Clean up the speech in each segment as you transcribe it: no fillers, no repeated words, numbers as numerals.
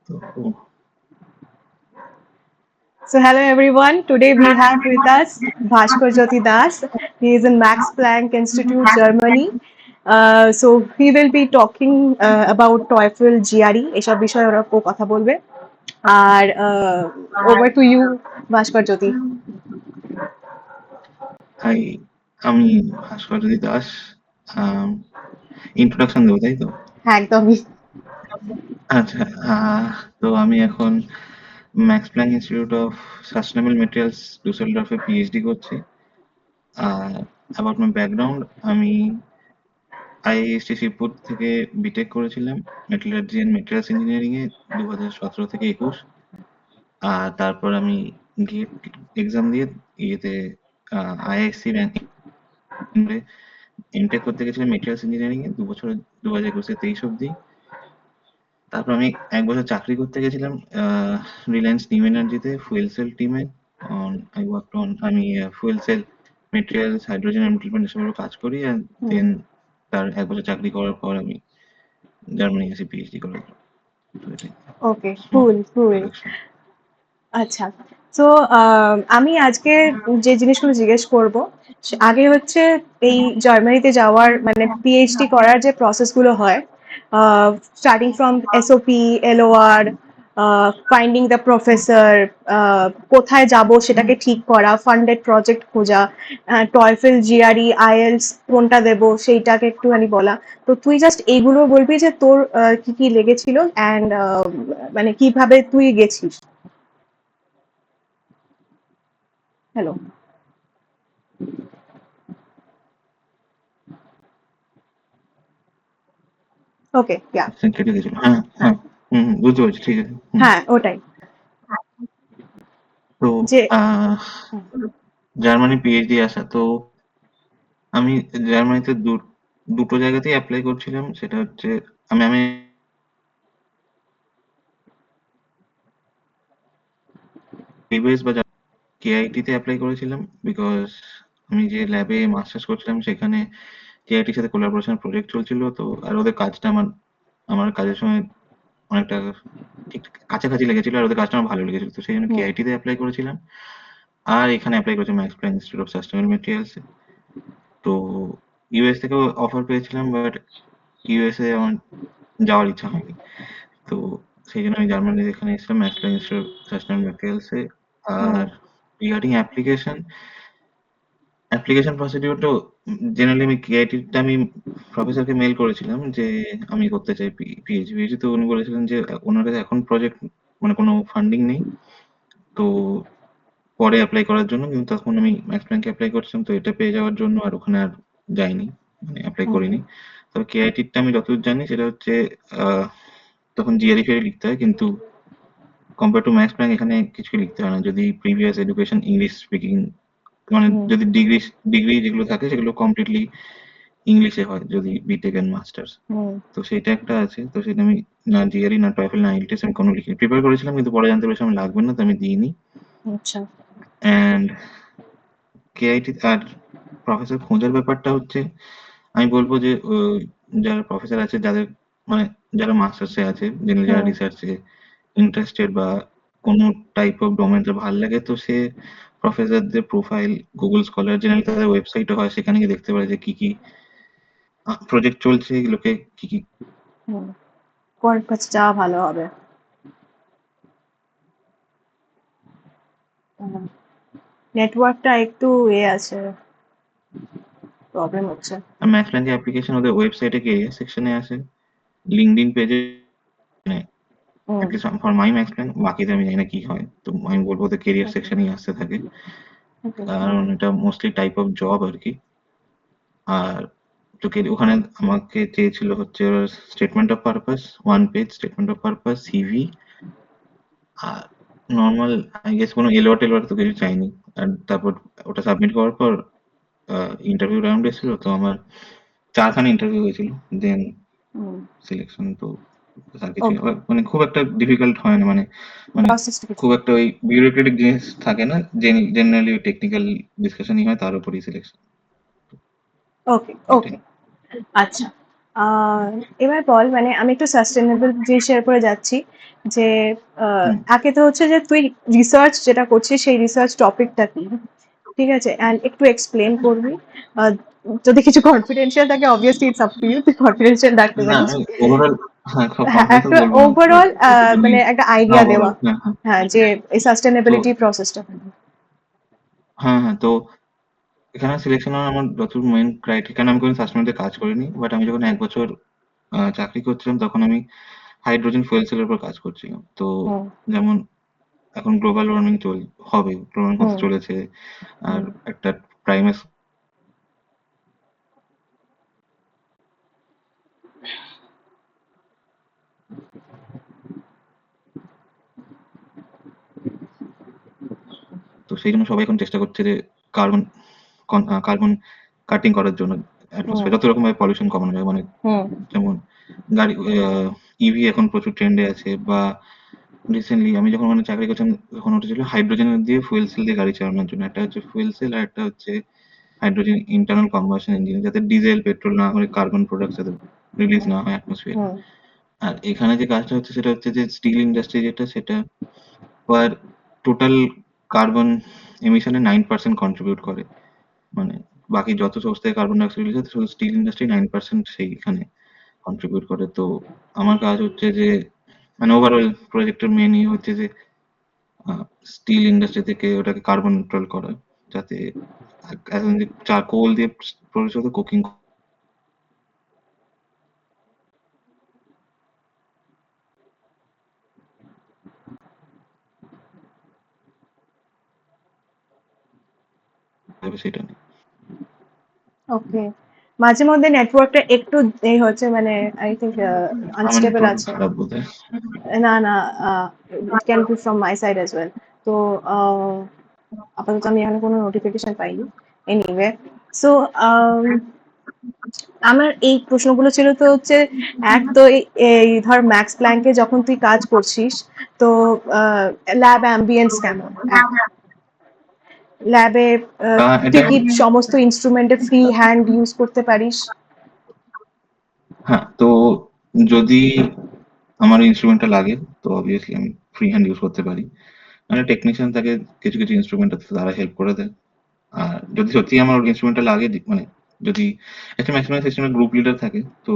So hello everyone. Today we have with us Bhaskar Jyoti Das. He is in Max Planck Institute, Germany. So he will be talking about TOEFL GRE এসব বিষয়ে ওরা কথা বলবে আর over to you Bhaskar Jyoti. Hi, আমি Bhaskarjyoti Das. Introduction দেবো, তাই তো? হ্যাঁ একদমই। আচ্ছা, তো আমি এখন Max Planck institute of sustainable Materials ডুসেলডর্ফে পিএইচডি করছি। অ্যাবাউট মাই ব্যাকগ্রাউন্ড, আমি আইআইএসটি শিবপুর থেকে বিটেক করেছিলাম মেটালার্জি অ্যান্ড মেটেরিয়ালস ইঞ্জিনিয়ারিংয়ে 2017 থেকে 21। আর তারপর আমি গেট এক্সাম দিয়ে ইয়েতে আইআইএসসি এমটেক করতে গেছিলাম মেটেরিয়ালস ইঞ্জিনিয়ারিং এ 2 বছর, 2021 থেকে 23 অবধি। তারপর আমি 1 বছর চাকরি করতে গেছিলাম রিলায়েন্স নিউ এনার্জিতে ফুয়েল সেল টিমে। আমি ফুয়েল সেল মেটেরিয়ালস, হাইড্রোজেন এমপ্লিমেন্ট এসবের কাজ করি। অ্যান্ড দেন তার 1 বছর চাকরি করার পর আমি জার্মানি এসে পিএইচডি করার জন্য। তো এটাই ওকে, স্মল কুল কুল। ইন্ট্রোডাকশন। আচ্ছা, তো আমি আজকে যে জিনিসগুলো জিজ্ঞেস করব আগে হচ্ছে এই জার্মানিতে যাওয়ার মানে পিএইচডি করার যে প্রসেসগুলো হয়, starting from SOP, LOR, finding the professor, কোথায় যাব সেটাকে ঠিক করা, ফান্ডেড প্রজেক্ট খোঁজা, টয়ফেল, জিআরই, আইএলস কোনটা দেব সেইটাকে একটুখানি বলা। তো তুই জাস্ট এইগুলো বলবি যে তোর কি কি লেগেছিল অ্যান্ড মানে কিভাবে তুই গেছিস। হ্যালো। ওকে, ইয়া। কেটে গেছিল। হ্যাঁ, হ্যাঁ। বুঝতে পারছি। ঠিক আছে। হ্যাঁ, ওটাই। তো যে আহ জার্মানি পিএইচডি আসা, তো আমি জার্মানিতে দুটো জায়গাতেই অ্যাপ্লাই করছিলাম। সেটা হচ্ছে আমি আমি বিবিএস বা কেআইটি তে অ্যাপ্লাই করেছিলাম, বিকজ আমি যে ল্যাবে মাস্টার্স করছিলাম সেখানে কেআইটির সাথে কোলাবোরেশন প্রজেক্ট চলছিল। তো আর ওদের কাজটা আমার আমার কাজের সময় অনেকটা ঠিক কাছাকাছি লেগেছিল, আর ওদের কাজটা আমার ভালো লেগেছিল। তো সেই জন্য হুম, কেআইটি তে অ্যাপ্লাই করেছিলাম। আর এখানে অ্যাপ্লাই করেছি Max Planck institute of sustainable materials. তো ইউএস থেকেও অফার পেয়েছিলাম, বাট ইউএসএ আমার যাওয়ার ইচ্ছা হয়নি। তো সেই জন্য আমি জার্মানিতে এখানে এসেছিলাম Max Planck institute of Sustainable মেটেরিয়ালসে। হুম, আর রিগার্ডিং অ্যাপ্লিকেশন প্রসিডিউরটা জেনারেলি আমি কেআইটিটা আমি প্রফেসরকে মেইল করেছিলাম যে আমি করতে চাই পিএইচডি। তো উনি বলেছিলেন যে ওনার কাছে এখন প্রজেক্ট মানে কোনো ফান্ডিং নেই, তো পরে অ্যাপ্লাই করার জন্য। কিন্তু তখন আমি ম্যাক্স প্ল্যাঙ্কে অ্যাপ্লাই করছিলাম, তো এটা পেয়ে যাওয়ার জন্য আর ওখানে আর যাইনি, মানে অ্যাপ্লাই হুম, করিনি। তবে কেআইটিটা আমি যতদূর জানি সেটা হচ্ছে আহ, তখন জিআরই ফিআরই লিখতে হয়, কিন্তু কম্পেয়ার টু ম্যাক্স প্ল্যাঙ্ক এখানে কিছুই লিখতে হয় না যদি প্রিভিয়াস এডুকেশন ইংলিশ স্পিকিং, মানে হুম, যদি ডিগ্রি ডিগ্রি যেগুলো থাকে সেগুলো কমপ্লিটলি ইংলিশে হয় যদি বিটেক এন্ড মাস্টার্স। হুম, তো সেটা একটা আছে। তো সেটা আমি না জিআরই না টয়েফেল না আইএলটিএস আমি কোনো লিখিনি, প্রিপেয়ার করেছিলাম, কিন্তু পরে জানতে পেরেছিলাম লাগবে না, তো আমি দিইনি। আচ্ছা, অ্যান্ড কেআইটি আর প্রফেসর খোঁজার ব্যাপারটা হচ্ছে, আমি বলবো যে যারা প্রফেসর আছে যাদের মানে যারা মাস্টার্সে আছে, জেনারেলি যারা হুম, রিসার্চে ইন্টারেস্টেড বা কোনো টাইপ অফ ডোমেনটা ভালো লাগে, তো সে প্রফেসরদের প্রোফাইল গুগল স্কলার, জেনারেলি তাদের ওয়েবসাইটও হয়, সেখানে গিয়ে দেখতে পারে যে কি কি প্রজেক্ট চলছে, এগুলোকে কি কি। হুম, কোন কাছে যাওয়া ভালো হবে। নেটওয়ার্কটা একটু আছে, প্রবলেম হচ্ছে। ম্যাক্স প্ল্যাঙ্ক অ্যাপ্লিকেশন ওদের ওয়েবসাইটে কেরিয়ার সেকশনে আছে, লিঙ্কডইন পেজে, hmm, at least for my Max Planck. বাকিতে আমি জানি না কি হয়, তো আমি বলবো ওদের কেরিয়ার ওকে, সেকশনেই আসতে থাকে, ওকে, কারণ এটা মোস্টলি টাইপ অফ জব আর কি। আর তোকে ওখানে আমাকে চেয়েছিল হচ্ছে statement of purpose, 1 page statement of purpose, CV, আর নর্মাল আই গেস কোনো এলওয়ার টেলওয়ার তো কিছু চাইনি। আর তারপর ওটা সাবমিট করার পর ইন্টারভিউ রাউন্ড এসেছিল, তো আমার 4খানা ইন্টারভিউ হয়েছিল, দেন হুম, সিলেকশন। তো আর কিছু ওকে। মানে খুব একটা ডিফিকাল্ট হয় না, মানে মানে প্রসেসটা কিছু। খুব একটা ওই বিউরোক্রেটিক জিনিস থাকে না, জেনারেলি টেকনিক্যাল ডিসকাশনই হয়, তার উপরই সিলেকশন। ওকে, এটাই। ওকে। আচ্ছা, আহ, এবার বল মানে আমি একটু সাস্টেনেবল জিনিসের উপরে যাচ্ছি। যে হুম। একে তো হচ্ছে যে তুই রিসার্চ যেটা করছিস সেই রিসার্চ টপিকটা কি, ঠিক আছে, অ্যান্ড একটু এক্সপ্লেন করবি। আহ, যদি কিছু কনফিডেন্সিয়াল থাকে obviously it's up to you, তুই কনফিডেন্সিয়াল রাখতে না পারিস। আমি ওভারঅল, হ্যাঁ হ্যাঁ, কনফিডেন্স একটা বলবো না, বাট ওভারঅল বেসিক্যালি মানে একটা না আইডিয়া ওভারঅল, দেওয়া, হ্যাঁ হ্যাঁ। হ্যাঁ, যে এই তো সাস্টেনেবিলিটি প্রসেসটা। হ্যাঁ হ্যাঁ, তো এখানে সিলেকশন হওয়ার আমার যত মেইন ক্রাইটেরিয়া, কারণ আমি কোনো সাস্টেনেবল কাজ করিনি, বাট আমি যখন 1 বছর চাকরি করছিলাম তখন আমি হাইড্রোজেন ফুয়েল সেলের উপর কাজ করছিলাম। তো হুম যেমন এখন গ্লোবাল ওয়ার্মিং হবে, গ্লোবাল হতে হুম চলেছে। আর হুম একটা প্রাইমাস, তো সেই জন্য সবাই এখন চেষ্টা করছে যে কার্বন কার্বন কাটিং করার জন্য, হুম অ্যাটমসফিয়ার যত রকম ভাবে পলিউশন কমানো যায়, মানে হুম যেমন গাড়ি, ইভি এখন প্রচুর ট্রেন্ডে আছে, বা রিসেন্টলি আমি যখন ওখানে চাকরি করছিলাম তখন ওটা ছিল হাইড্রোজেন দিয়ে ফুয়েল সেল দিয়ে গাড়ি চালানোর জন্য। একটা হচ্ছে ফুয়েল সেল আর একটা হচ্ছে হাইড্রোজেন ইন্টারনাল কম্বাশন ইঞ্জিন, যাতে ডিজেল পেট্রোল না হয়ে কার্বন প্রোডাক্টস যাতে রিলিজ না হয় অ্যাটমসফিয়ার। হুম আর এখানে যে কাজটা হচ্ছে সেটা হচ্ছে যে স্টিল ইন্ডাস্ট্রি যেটা, সেটা পার টোটাল কার্বন এমিশনে 9% কন্ট্রিবিউট করে। মানে বাকি যত সোর্স থেকে কার্বন ডাইঅক্সাইড রিলিজ হয় শুধু স্টিল ইন্ডাস্ট্রি 9% সেইখানে কন্ট্রিবিউট করে। তো আমার কাজ হচ্ছে যে মানে ওভারঅল প্রজেক্টের মেন হচ্ছে যে স্টিল ইন্ডাস্ট্রি থেকে ওটাকে কার্বন নিউট্রাল করা, যাতে এখন যে চারকোল দিয়ে পরিশোধ কুকিং হবে সেটা নেই। ওকে, মাঝে মধ্যে নেটওয়ার্কটা একটু এই হচ্ছে, মানে আই থিঙ্ক আমার আনস্টেবল নেটওয়ার্ক আছে। খারাপ বোধহয়। না না, it can be from my side as well. তো আপাতত আমি এখানে কোনো নোটিফিকেশন পাইনি। এনিওয়ে, সো আমার এই প্রশ্নগুলো ছিল তো হচ্ছে, এক তো এই ধর ম্যাক্স প্ল্যাঙ্কে যখন তুই কাজ করছিস, তো ল্যাব অ্যাম্বিয়েন্স কেমন, এক ল্যাবে এটা তুই কি সমস্ত ইনস্ট্রুমেন্টে ফ্রি হ্যান্ড ইউজ করতে পারিস? হ্যাঁ, তো যদি আমার ইনস্ট্রুমেন্টটা লাগে তো অবভিয়াসলি আমি ফ্রি হ্যান্ড ইউজ করতে পারি। মানে টেকনিশিয়ান থাকে, কিছু কিছু ইনস্ট্রুমেন্ট আছে তারা হেল্প করে দেয়। আর যদি সত্যি আমার ইনস্ট্রুমেন্টটা লাগে, মানে যদি একটা ম্যাক্সিমাম সিস্টেমের গ্রুপ লিডার থাকে, তো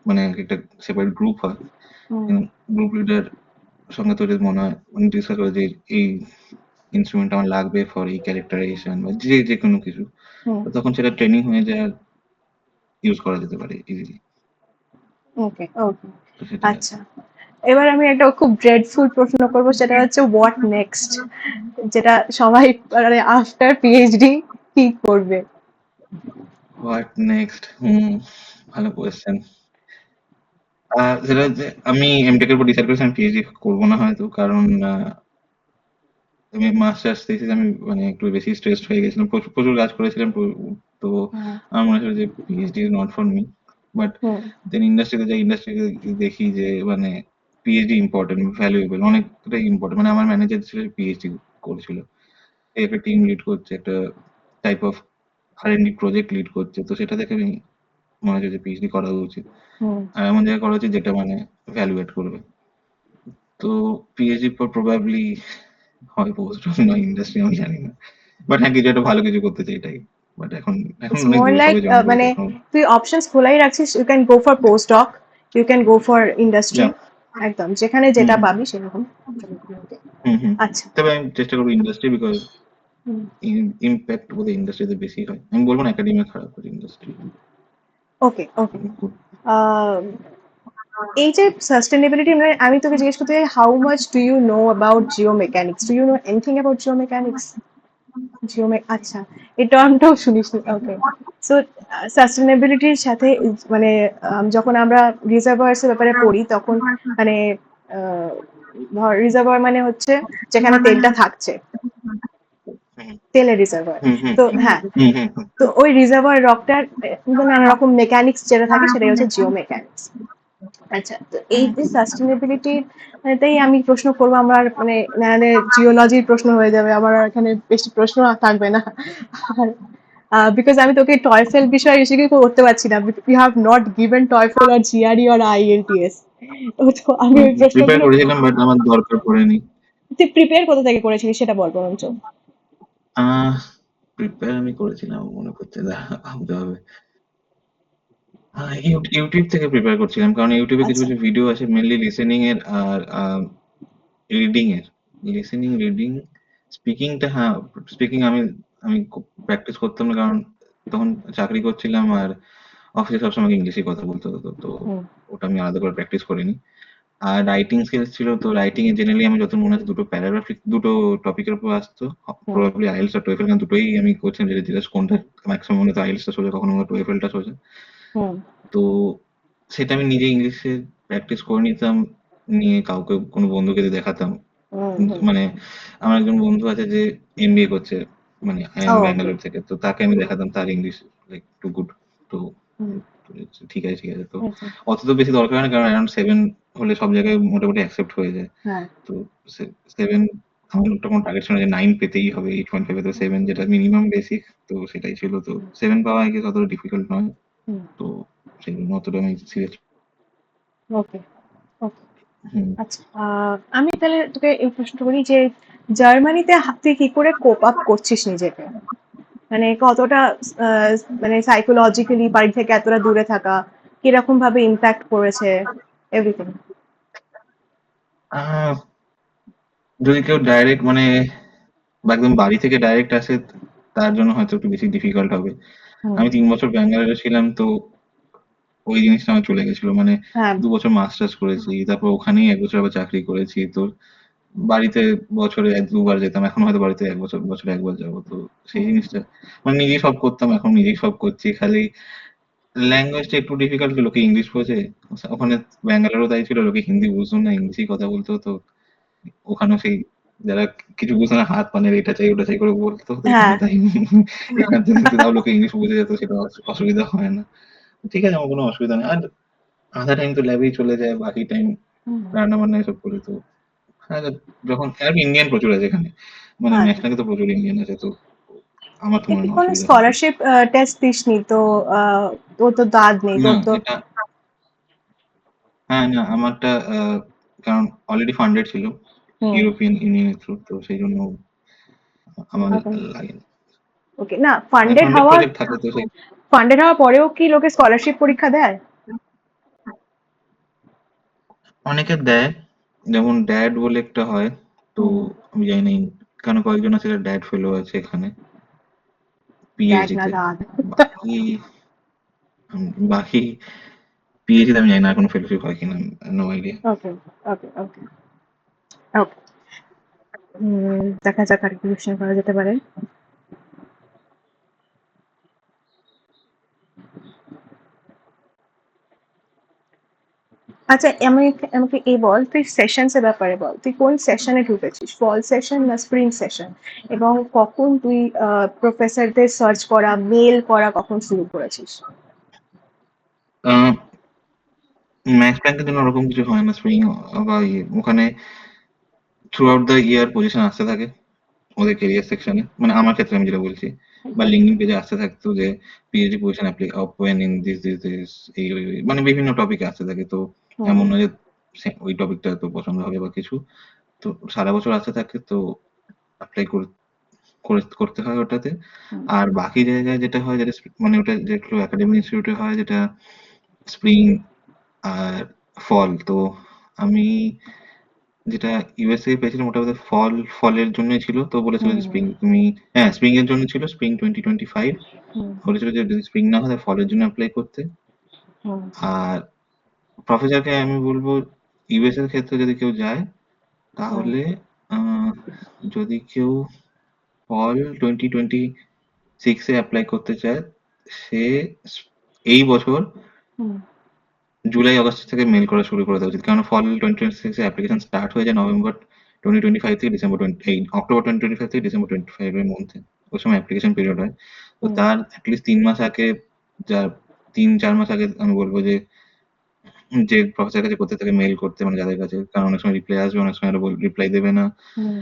মানে একটা সেপারেট গ্রুপ হয়, হুম গ্রুপ লিডার সঙ্গে তো যদি মনে হয় উনি ডিসকাস করে যে এই ইনস্ট্রুমেন্ট আমার লাগবে ফর এই ক্যারেক্টারাইজেশন বা যে কোনো কিছু, হুম তো তখন সেটা ট্রেনিং হয়ে যায় আর ইউজ করা যেতে পারে ইজিলি। ওকে ওকে, তো সেটাই আর আচ্ছা। এবার আমি একটা খুব ড্রেডফুল প্রশ্ন করবো, সেটা হচ্ছে হোয়াট নেক্সট, যেটা সবাই মানে আফটার পিএইচডি কি করবে? হোয়াট নেক্সট, ভালো কোয়েশ্চেন। সেটা হচ্ছে আমি এমটেক এর উপর ডিসাইড করেছি আমি পিএইচডি করবো না হয়তো, কারণ আমি মাস্টার্স থিসিস আমি মানে একটু বেশি স্ট্রেসড হয়ে গেছিলাম, প্রচুর প্রচুর কাজ করেছিলাম, তো হুম আমার মনে হচ্ছিল যে PhD is not for me. But hmm then ইন্ডাস্ট্রিতে যাই, ইন্ডাস্ট্রিতে দেখি যে মানে পিএইচডি ইম্পর্টেন্ট, ভ্যালুয়েবল, অনেকটাই ইম্পর্টেন্ট। মানে আমার ম্যানেজার ছিল পিএইচডি করেছিল, একটা টিম লিড করছে, একটা টাইপ অফ আর&ডি প্রজেক্ট লিড করছে, তো সেটা দেখে আমি মনে হচ্ছে যে পিএইচডি করা উচিত। হুম আর এমন জায়গায় করা উচিত যেটা মানে ভ্যালু এড করবে। তো পিএইচডি পর প্রবাবলি হয় পোস্ট নয় ইন্ডাস্ট্রি, আমি জানি না। বাট হ্যাঁ, কিছু একটা ভালো কিছু করতে চাই এটাই। বাট এখন এখন ইটস অনেক মোর দূর, লাইক, সবে জয়েন করেছি মানে এখনো। তুই অপশনস খোলাই রাখছিস, you can go for post doc, you can go for industry, যা। একদম যেখানে হুম যেটা হুম পাবি সেরকম। Okay, হুম হুম। আচ্ছা। তবে আমি চেষ্টা করবো ইন্ডাস্ট্রি, বিকজ হুম ইম্প্যাক্ট বোধহয় ইন্ডাস্ট্রিতে বেশি হয়। আমি বলবো না একাডেমিয়া খারাপ, করে ইন্ডাস্ট্রি ওকে ওকে, এই যে সাস্টেনেবিলিটি, মানে আমি তোকে জিজ্ঞেস করতে চাই, how much do you know about geo mechanics, do you know anything about geo mechanics? আচ্ছা, এই টার্মটাও শুনিস? ওকে, সো সাস্টেনেবিলিটির সাথে মানে যখন আমরা রিজার্ভয়ার্স এর ব্যাপারে পড়ি তখন মানে আহ, ধর রিজার্ভয়ার মানে হচ্ছে যেখানে তেলটা থাকছে, তেলের রিজার্ভয়ার। হুম হুম তো হ্যাঁ, হুম হুম হুম তো ওই রিজার্ভয়ার রকটার নানা রকম মেকানিক্স যেটা থাকে সেটাই হচ্ছে জিও মেকানিক্স। আচ্ছা, তো এই যে সাস্টেনেবিলিটির তাই আমি প্রশ্ন করবো, আমার মানে নাহলে জিওলজির প্রশ্ন হয়ে যাবে, আমার আর এখানে বেশি প্রশ্ন আর থাকবে না। আর বিকজ আমি তোকে টয়ফেল বিষয়ে বেশি কিছু করতে পারছি না, you have not given TOEFL আর জিআরই আর আইএলটিএস। তো আমি ওই প্রিপেয়ার প্রশ্নগুলো করেছিলাম বাট আমার দরকার পড়েনি। তুই প্রিপেয়ার কোথা থেকে করেছিলি সেটা বল বরঞ্চ। আহ প্রিপেয়ার আমি করেছিলাম মনে করতে ভাবতে হবে। ইউটিউব থেকে প্রিপেয়ার করছিলাম, কারণ ইউটিউবে কিছু আচ্ছা। কিছু ভিডিও আছে মেনলি লিসেনিং এর আর রিডিং এর। লিসেনিং, রিডিং, স্পিকিংটা, হ্যাঁ স্পিকিং আমি আমি প্র্যাকটিস করতাম না, কারণ তখন চাকরি করছিলাম আর অফিসে সবসময় ইংলিশে কথা বলতে হতো, তো হুম ওটা আমি আলাদা করে প্র্যাকটিস করিনি। আর রাইটিং স্কিলস ছিল, তো রাইটিং এ জেনারেলি আমি যত মনে আছে দুটো প্যারাগ্রাফ, দুটো টপিকের উপর আসতো, হুম প্রবাবলি আইএলটিএস আর টোয়েফল, কারণ দুটোই আমি করছিলাম, যেটা জিজ্ঞেস কোনটা ম্যাক্সিমাম মনে হতো আইএলটিএস টা সোজা, কখনো টোয়েফলটা সোজা। হুম তো সেটা আমি নিজে ইংলিশে প্র্যাকটিস করে নিতাম, নিয়ে কাউকে কোনো বন্ধুকে দিয়ে দেখাতাম। হুম হুম। মানে আমার একজন বন্ধু আছে যে এমবিএ করছে, মানে আইএম ওকে। ব্যাঙ্গালোর থেকে, তো তাকে আমি দেখাতাম তার ইংলিশ লাইক টু গুড। তো হুম। তো ঠিক আছে ঠিক আছে, তো আচ্ছা। অত তো বেশি দরকার হয় না, কারণ অ্যারাউন্ড 7 হলে সব জায়গায় মোটামুটি অ্যাকসেপ্ট হয়ে যায়। হ্যাঁ। তো 7, আমার একটা কোনো টার্গেট ছিল না যে 9 পেতেই হবে, 8.5 তো 7 যেটা মিনিমাম বেসিক, তো সেটাই ছিল। তো 7 পাওয়া আই গেস অতটা ডিফিকাল্ট নয়। হুম। তো সেই জন্য অতটা আমি সিরিয়াস। ওকে। ওকে। হুম। আচ্ছা, আমি তাহলে তোকে এই প্রশ্নটা করি যে জার্মানিতে তুই কি করে কোপ আপ করছিস নিজেকে? মানে কতটা আহ, মানে সাইকোলজিক্যালি বাড়ি থেকে এতটা দূরে থাকা কিরকম ভাবে ইম্প্যাক্ট করেছে, এভরিথিং। আহ যদি কেউ ডাইরেক্ট মানে বা একদম বাড়ি থেকে ডাইরেক্ট আসে, তার জন্য হয়তো একটু বেশি ডিফিকাল্ট হবে। হুম। আমি 3 বছর ব্যাঙ্গালোরে ছিলাম, তো ওই জিনিসটা আমার চলে গেছিল। মানে হ্যাঁ। 2 বছর মাস্টার্স করেছি, তারপর ওখানেই 1 বছর আবার চাকরি করেছি। তো বাড়িতে বছরে 1-2 বার যেতাম, এখন হয়তো বাড়িতে বছরে 1 বার যাবো। তো সেই হুম। জিনিসটা মানে নিজেই সব করতাম, এখন নিজেই সব করছি। খালি ল্যাঙ্গুয়েজটা একটু ডিফিকাল্ট, লোকে ইংলিশ বোঝে। ওখানে ব্যাঙ্গালোরও তাই ছিল, লোকে হিন্দি বুঝতো না, ইংলিশেই কথা বলতে হতো। ওখানেও সেই যারা কিছু বুঝতো না হাত পানের এটা চাই ওটা চাই করে বলতে হতো, হ্যাঁ। এখানেও তাই। এখান থেকে তাও লোকে ইংলিশ বুঝে যেত, সেটা অসুবিধা হয় না। ঠিক আছে, আমার কোনো অসুবিধা নেই। আর আধা টাইম তো ল্যাবেই চলে যায়, বাকি টাইম হুম। রান্না বান্না এসব করে। তো হ্যাঁ, যখন আর ইন্ডিয়ান প্রচুর আছে এখানে, মানে আচ্ছা। ম্যাক্সনাকে তো প্রচুর ইন্ডিয়ান আছে, তো আমার তো মনে তুই হয় না কোনো অসুবিধা হবে। স্কলারশিপ টেস্ট দিসনি তো? তোর তো দাদ নেই, না তোর তো। এটা, হ্যাঁ না আমারটা কারণ অলরেডি ফান্ডেড ছিল হুম। ইউরোপিয়ান ইউনিয়নের থ্রু, তো সেই জন্য আমার ওকে। লাগেনি। ওকে, না মানে ফান্ডেড ফান্ডেড হওয়ার প্রজেক্ট থাকে তো সেই। ফান্ডেড হওয়ার পরেও কি লোকে স্কলারশিপ পরীক্ষা দেয়? অনেকে দেয়, যেমন ড্যাড বলে একটা হয়। তো হুম। আমি জানি না, কেন কয়েকজন আছে ড্যাড ফেলো আছে এখানে দ্যাট পিএইচডি না তে। দাদ। বাকি বাকি পিএইচডি তে আমি জানি না কোনো ফেলোশিপ হয় কিনা, নো আইডিয়া। ওকে। ওকে। ওকে। ওকে। দেখা যাক আর কি কোশ্চেন করা যেতে পারে। আচ্ছা, আমাকে এই বল, তুই সেশনস এর ব্যাপারে বল, তুই কোন সেশনে ঢুকেছিস, ফল সেশন না স্প্রিং সেশন, এবং কখন তুই প্রফেসরদের সার্চ করা, মেল করা কখন শুরু করেছিস? ম্যাক্স প্ল্যাঙ্কের জন্য ওরকম কিছু হয় না, স্প্রিং বা ওখানে through out the year position আসতে থাকে ওদের কেরিয়ার সেকশনে, মানে আমার ক্ষেত্রে আমি যেটা বলছি, বা লিঙ্কডিন পেজে আসতে থাকতো যে PhD position open in this এই মানে বিভিন্ন টপিকে আসতে থাকে। তো হুম এমন নয় যে ওই টপিকটা তো পছন্দ হবে বা কিছু, তো সারা বছর আসতে থাকে, তো অ্যাপ্লাই করতে হয় ওটাতে। হুম আর বাকি জায়গায় যেটা হয়, যেটা মানে ওটা যেগুলো একাডেমিক ইনস্টিটিউটে হয়, যেটা স্প্রিং আর ফল। তো আমি যেটা ইউএসএ পেয়েছিলাম ওটা বোধহয় ফলের জন্যই ছিল। তো বলেছিল যে হুম স্প্রিং তুমি, হ্যাঁ স্প্রিং এর জন্য ছিল, স্প্রিং 2025। হুম বলেছিল যে যদি স্প্রিং না হয় তাহলে ফলের জন্য অ্যাপ্লাই করতে। হুম আর প্রফেসরকে আমি বলবো ইউএস এর ক্ষেত্রে যদি কেউ যায়, হুম তাহলে আহ, যদি কেউ ফল 2026 এ অ্যাপ্লাই করতে চায়, সে এই বছর হুম জুলাই আগস্ট থেকে মেল করা শুরু করে দেওয়া উচিত, কারণ ফল 2026 এ অ্যাপ্লিকেশন স্টার্ট হয়ে যায় নভেম্বর 2025 থেকে ডিসেম্বর অক্টোবর 2025 থেকে ডিসেম্বর 25 এর মধ্যে। ওই সময় অ্যাপ্লিকেশন পিরিয়ড হয়। তো হুম তার অ্যাটলিস্ট 3 মাস আগে, যা 3-4 মাস আগে আমি বলবো যে যে প্রফেসরের কাছে করতে থাকে মেল করতে, মানে যাদের কাছে, কারণ অনেক সময় রিপ্লাই আসবে, অনেক সময় রিপ্লাই দেবে না। হুম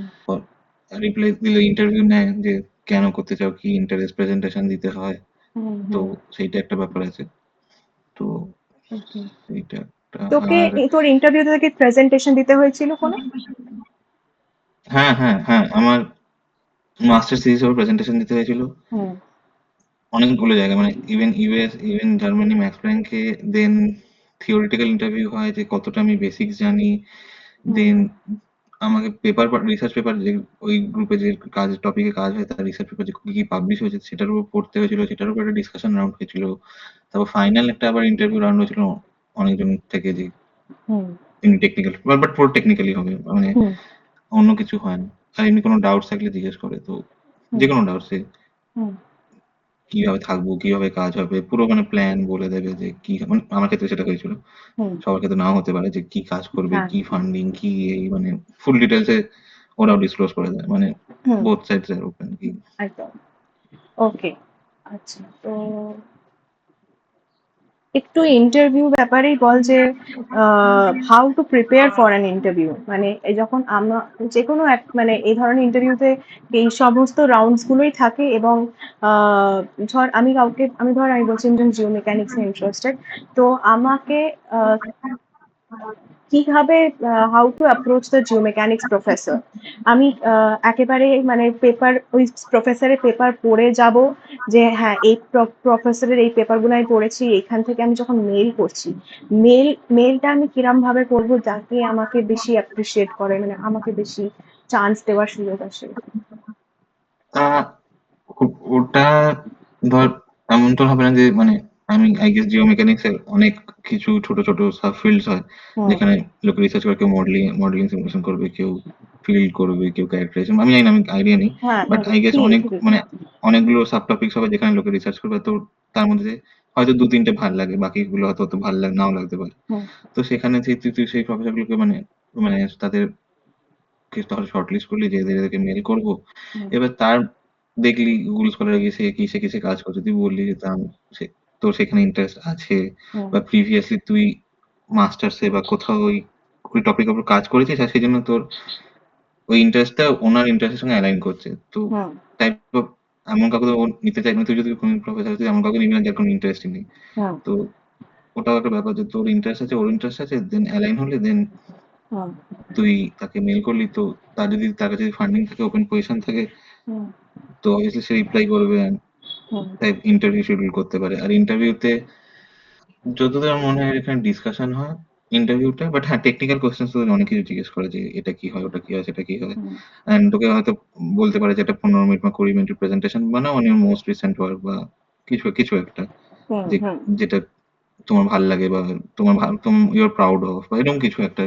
রিপ্লাই দিলে ইন্টারভিউ নেয় যে কেন করতে চাও, কি ইন্টারেস্ট, প্রেজেন্টেশন দিতে হয়। হুম তো হুম। সেইটা একটা ব্যাপার আছে। তো ওকে। সেইটা। তোকে আর তোর ইন্টারভিউতে কি প্রেজেন্টেশন দিতে হয়েছিল কোনো? হ্যাঁ, হ্যাঁ, হ্যাঁ, আমার মাস্টার্স থিসিসের প্রেজেন্টেশন দিতে হয়েছিল হুম অনেকগুলো জায়গায়, মানে even US, even Germany, Max প্ল্যাঙ্কে। দেন থিওরিটিক্যাল ইন্টারভিউ হয় যে কতটা আমি বেসিক্স জানি। হুম দেন আমাকে পেপার, রিসার্চ পেপার, যে ওই গ্রুপে যে কাজ টপিকে কাজ হয় তার রিসার্চ পেপার যে কি কি পাবলিশ হয়েছে সেটার উপর পড়তে হয়েছিল, সেটার উপর একটা ডিসকাশন রাউন্ড হয়েছিল। তারপর ফাইনাল একটা আবার ইন্টারভিউ রাউন্ড হয়েছিল অনেকজন থেকে, যে হুম এমনি টেকনিক্যাল, বাট পুরো টেকনিক্যালি হবে, মানে হুম অন্য কিছু হয় না। আর এমনি কোনো ডাউটস থাকলে জিজ্ঞেস করে, তো যে হুম কোনো ডাউটস, হুম কিভাবে থাকবো, কিভাবে কাজ হবে, পুরো মানে প্ল্যান বলে দেবে যে কি, মানে আমার ক্ষেত্রে সেটা হয়েছিল। হুম সবার ক্ষেত্রে নাও হতে পারে, যে কি কাজ করবে, হ্যাঁ কি ফান্ডিং, কি এই, মানে ফুল ডিটেলস এ ওরাও ডিসক্লোজ করে দেয়, মানে হুম বোথ সাইডস এর ওপেন কি। একদম। ওকে, আচ্ছা, তো একটু ইন্টারভিউ ব্যাপারেই বল যে how to prepare for an interview, মানে এই যখন আমরা যে কোনো এক মানে এই ধরনের ইন্টারভিউতে এই সমস্ত রাউন্ডস গুলোই থাকে, এবং ধর আমি বলছি একজন জিও মেকানিক্স এ ইন্টারেস্টেড, তো আমাকে আহ, কিভাবে how to approach the Jio mechanics professor, আমি একেবারে মানে পেপার ওই প্রফেসরের পেপার পড়ে যাব যে হ্যাঁ এই প্রফেসরের এই পেপারগুলো আমি পড়েছি, এখান থেকে আমি যখন মেল করছি, মেলটা আমি কিরম ভাবে করবো যাতে আমাকে বেশি অ্যাপ্রিসিয়েট করে, মানে আমাকে বেশি চান্স দেওয়ার সুযোগ আসে? আহ, ওটা ধর এমন তো হবে না যে, মানে আমি আই গেস জিও মেকানিক্স এর অনেক কিছু ছোট ছোট সাব ফিল্ডস হয় হুম যেখানে লোকে রিসার্চ করে, কেউ মডেলিং সিমুলেশন করবে, কেউ ফিল্ড করবে, কেউ ক্যারেক্টারাইজেশন, আমি জানি না, আমি আইডিয়া নেই। হ্যাঁ বাট হ্যাঁ আই গেস ঠিক অনেক, ঠিক। মানে অনেকগুলো সাব টপিকস হবে যেখানে লোকে রিসার্চ করবে, তো তার মধ্যে হয়তো দু তিনটে ভাল লাগে, বাকিগুলো হয়তো অত ভাল লাগে নাও লাগতে পারে। হুম তো সেখানে তুই সেই প্রফেসর গুলোকে, মানে মানে তাদের তাহলে শর্ট লিস্ট করলি যে এদেরকে মেল করবো। হুম এবার তার দেখলি গুগল স্কলারে গিয়ে সে কিসে কিসে কাজ করছে, তুই বললি যে তোর সেখানে ইন্টারেস্ট আছে, হুম বা প্রিভিয়াসলি তুই মাস্টার্সে বা কোথাও ওই ওই টপিকের উপর কাজ করেছিস, আর সেই জন্য তোর ওই ইন্টারেস্টটা ওনার ইন্টারেস্টের সঙ্গে অ্যালাইন করছে। তো হুম টাইপ অফ এমন কাউকে তো ও নিতে চাইবে না, তুই যদি কোনো প্রফেসর, তুই এমন কাউকে নিবি না যার কোনো ইন্টারেস্টই নেই। হুম তো ওটাও একটা ব্যাপার, যে তোর ইন্টারেস্ট আছে, ওর ইন্টারেস্ট আছে, দেন অ্যালাইন হলে, দেন হুম তুই তাকে মেল করলি, তো তার কাছে যদি ফান্ডিং থাকে, ওপেন পজিশন থাকে, হুম তো অবভিয়াসলি সে রিপ্লাই করবে, হুম তাই ইন্টারভিউ শিডিউল করতে পারে। আর ইন্টারভিউতে যতদূর আমার মনে হয় এখানে ডিসকাশন হয় ইন্টারভিউটা, বাট হ্যাঁ টেকনিক্যাল কোশ্চেন তোদের অনেক কিছু জিজ্ঞেস করে, যে এটা কি হয়, ওটা কি হয়, সেটা কি হয়। হুম অ্যান্ড তোকে হয়তো বলতে পারে যে এটা 15 মিনিট বা 20 মিনিটের প্রেজেন্টেশন বানাও on your most recent work, বা কিছু কিছু একটা, হুম যে হুম যেটা তোমার ভাল লাগে, বা তুমি ইউ আর প্রাউড অফ, বা এরকম কিছু একটা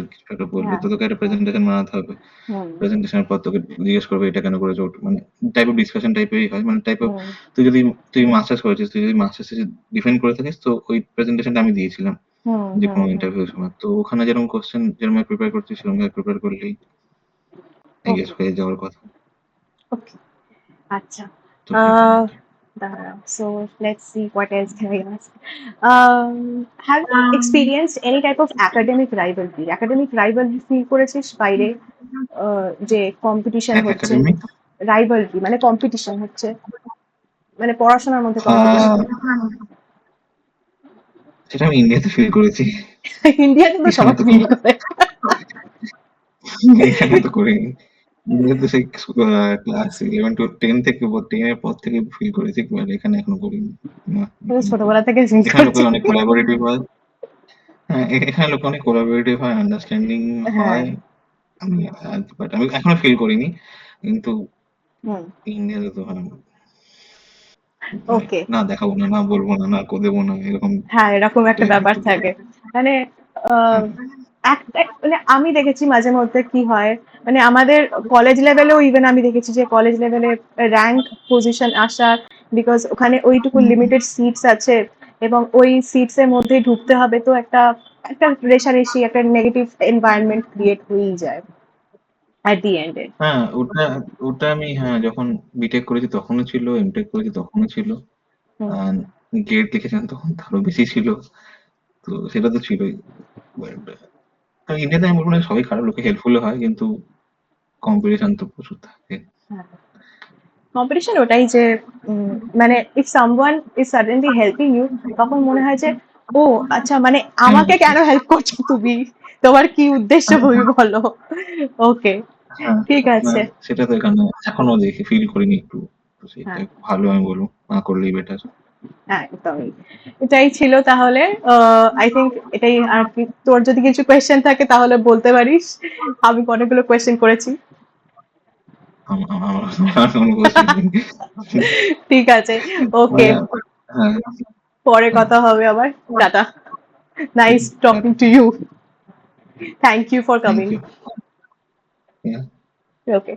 বলবে, হ্যাঁ তো তোকে একটা হুম প্রেজেন্টেশন বানাতে হবে। হুম প্রেজেন্টেশনের পর তোকে জিজ্ঞেস করবে এটা কেন করেছো, মানে টাইপ অফ ডিসকাশন টাইপেরই হয়, মানে টাইপ অফ। হুম তুই যদি মাস্টার্স করেছিস, তুই যদি মাস্টার্স ডিফেন্ড করে থাকিস, তো ওই প্রেজেন্টেশনটা আমি দিয়েছিলাম হুম যে হুম কোনো হুম ইন্টারভিউ সময়, তো ওখানে যেরকম কোশ্চেন যেরকম প্রিপেয়ার করছিস সেরকম প্রিপেয়ার করলেই আই গেস ওকে হয়ে যাওয়ার কথা। ওকে, আচ্ছা। তো সেটাই আর কি। দাঁড়াও, so let's see what else can I ask. Have you experienced any type of academic rivalry? Academic rivalry feel করেছিস বাইরে, যে কম্পিটিশন হচ্ছে, একাডেমিক, রাইভালরি মানে কম্পিটিশন হচ্ছে, মানে পড়াশোনার মধ্যে কম্পিটিশন? সেটা আমি ইন্ডিয়াতে ফিল করেছি। ইন্ডিয়াতে তো এখানে সবাই তো ফিল করে। এখানে তো করিনি। ইন্ডিয়াতে সেই ক্লাস 11 to 10 থেকে, 10 এর পর থেকে ফিল করেছি, but এখানে এখনো করিনি। না, তুমি এখানে করিনি। ছোটবেলা থেকে ফিল এখানে লোকে করছি। অনেক কোলাবোরেটিভ হয়। হ্যাঁ, এখানে লোকে অনেক কোলাবোরেটিভ হয়, আন্ডারস্ট্যান্ডিং হ্যাঁ। হয়। আমি বাট আমি এখনো ফিল করিনি। কিন্তু হুম। ইন্ডিয়াতে তো হয় না। মানে ওকে। না দেখাবো না, না বলবো না, না দেবো না, এরকম হ্যাঁ, এরকম একটা টাইপের ব্যাপার তো। থাকে। মানে আহ, হ্যাঁ, মানে আমি দেখেছি মাঝে মধ্যে কি হয়, মানে আমাদের কলেজ লেভেলেও ইভেন আমি দেখেছি যে কলেজ লেভেলে র্যাঙ্ক পজিশন আসা, বিকজ ওখানে ওইটুকু লিমিটেড সিটস আছে, এবং ওই সিটস এর মধ্যে ঢুকতে হবে, তো একটা একটা রেষারেষি, একটা নেগেটিভ এনভায়রনমেন্ট ক্রিয়েট হয়েই যায় অ্যাট দি এন্ডে। হ্যাঁ, ওটা ওটা আমি, হ্যাঁ, যখন বিটেক করেছি তখনও ছিল, এমটেক করেছি তখনও ছিল। হুম আর গেট লিখেছিলাম তখন তো আরো বেশি ছিল। তো সেটা তো ছিলই। বাট ইন্ডিয়াতে আমি বলবো না সবাই খারাপ, লোকে হেল্পফুল হয়, কিন্তু কম্পিটিশন তো প্রচুর থাকে। হ্যাঁ, কম্পিটিশন ওটাই যে মানে if someone is suddenly helping you, তখন মনে হয় যে ও আচ্ছা, মানে আমাকে কেন হেল্প করছো তুমি? তোমার কি উদ্দেশ্য তুমি বলো? ওকে, হ্যাঁ, ঠিক আছে। সেটা তো এখানে এখনো দেখি ফিল করিনি একটু। তো সেটা হ্যাঁ, ভালো আমি বলবো। না করলেই বেটার। একদমই। এটাই ছিল তাহলে। আই থিংক এটাই আর কি। তোর যদি কিছু কোয়েশ্চেন থাকে তাহলে বলতে পারিস। আমি অনেকগুলো কোয়েশ্চেন করেছি। আমার কোনো কোশ্চেন নেই। ঠিক আছে, ওকে। মানে, হ্যাঁ, পরে হ্যাঁ, কথা হবে আবার। টাটা। ঠিক নাইস আছে, talking tata. To you. Thank you for thank coming. You. Okay.